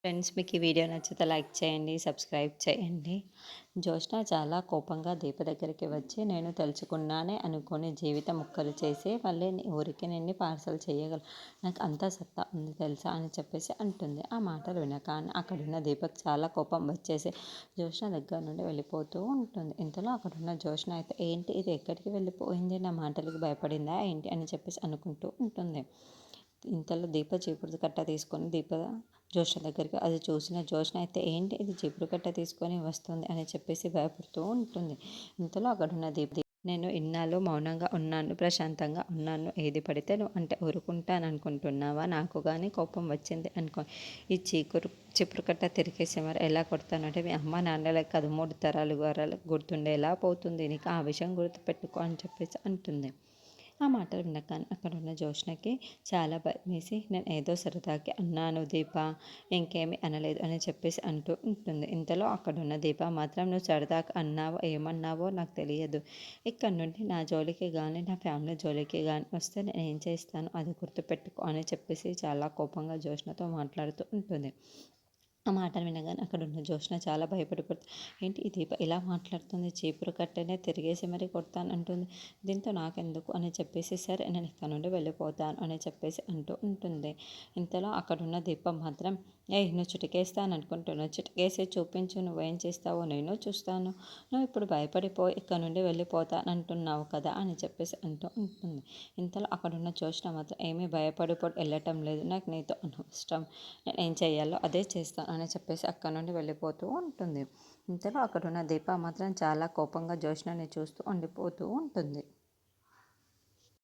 Friends, మీకు ఈ video నచ్చితే లైక్ చేయండి, సబ్స్క్రైబ్ చేయండి. జ్యోత్స్న చాలా కోపంగా దీప దగ్గరికి వచ్చి, నేను తలుచుకున్నానే అనుకుని జీవితం ముక్కలు చేసి మళ్ళీ నీ ఊరికి నిన్ను పార్సల్ చేయగలను, నాకు అంత సత్తా ఉంది తెలుసా అని చెప్పేసి అంటుంది. ఆ మాటలు వినగానే అక్కడున్న దీపక్ చాలా కోపం వచ్చేసి జ్యోత్స్న దగ్గర నుండి వెళ్ళిపోతూ ఉంటుంది. ఇంతలో అక్కడున్న జ్యోత్స్న అయితే, ఏంటి ఇది ఎక్కడికి వెళ్ళిపోయింది, నా మాటలకి భయపడిందా ఏంటి అని చెప్పేసి అనుకుంటూ ఉంటుంది. ఇంతలో దీప చీపురు కట్ట తీసుకొని జ్యోత్స్న దగ్గరికి, అది చూసిన జ్యోత్స్న అయితే, ఏంటి ఇది చీపురు కట్ట తీసుకొని వస్తుంది అని చెప్పేసి భయపడుతూ ఉంటుంది. ఇంతలో అక్కడున్న నేను ఇన్నాళ్ళు మౌనంగా ఉన్నాను, ప్రశాంతంగా ఉన్నాను, ఏది పడితే నువ్వు అంటే ఊరుకుంటాను అనుకుంటున్నావా, నాకు కానీ కోపం వచ్చింది అనుకో, ఈ చీపురు కట్ట తిరిగేసి మరి ఎలా కొడతాను అంటే మీ అమ్మ నాన్నలకు కాదు 3 తరాలు వారాలకు గుర్తుండేలా పోతుంది, నీకు ఆ విషయం గుర్తుపెట్టుకో అని చెప్పేసి అంటుంది. ఆ మాటలు వినగానే అక్కడున్న జ్యోత్స్నకి చాలా భయమేసి, నేను ఏదో సరదాకి అన్నాను దీప, ఇంకేమీ అనలేదు అని చెప్పేసి అంటూ ఉంటుంది. ఇంతలో అక్కడున్న దీప మాత్రం, నువ్వు సరదాగా అన్నావో ఏమన్నావో నాకు తెలియదు, ఇక్కడ నుండి నా జోలికి కానీ నా ఫ్యామిలీ జోలికి కానీ వస్తే నేను ఏం చేస్తాను అది గుర్తుపెట్టుకో అని చెప్పేసి చాలా కోపంగా జ్యోత్స్నతో మాట్లాడుతూ ఉంటుంది. ఆ మాటలు వినగానే అక్కడున్న జ్యోత్స్న చాలా భయపడిపోతుంది. ఏంటి ఈ దీప ఇలా మాట్లాడుతుంది, చీపురు కట్టెనే తిరిగేసి మరీ కొడతానంటుంది, దీంతో నాకెందుకు అని చెప్పేసి, సరే నేను ఇక్కడ నుండి వెళ్ళిపోతాను అని చెప్పేసి అంటూ ఉంటుంది. ఇంతలో అక్కడున్న దీపం మాత్రం, నువ్వు చిటికేస్తాను అనుకుంటున్నావు, చిటికేసి చూపించు నువ్వేం చేస్తావో నేను చూస్తాను, నువ్వు ఇప్పుడు భయపడిపోయి ఇక్కడ నుండి వెళ్ళిపోతానంటున్నావు కదా అని చెప్పేసి అంటూ ఉంటుంది. ఇంతలో అక్కడున్న జ్యోత్స్న మాత్రం, ఏమీ భయపడిపోయి వెళ్ళటం లేదు, నాకు నీతో అనవసరం, నేను ఏం చేయాలో అదే చేస్తాను అని చెప్పేసి అక్కడ నుండి వెళ్ళిపోతూ ఉంటుంది. ఇంతలో అక్కడున్న దీప మాత్రం చాలా కోపంగా జ్యోత్స్నని చూస్తూ ఉండిపోతూ ఉంటుంది.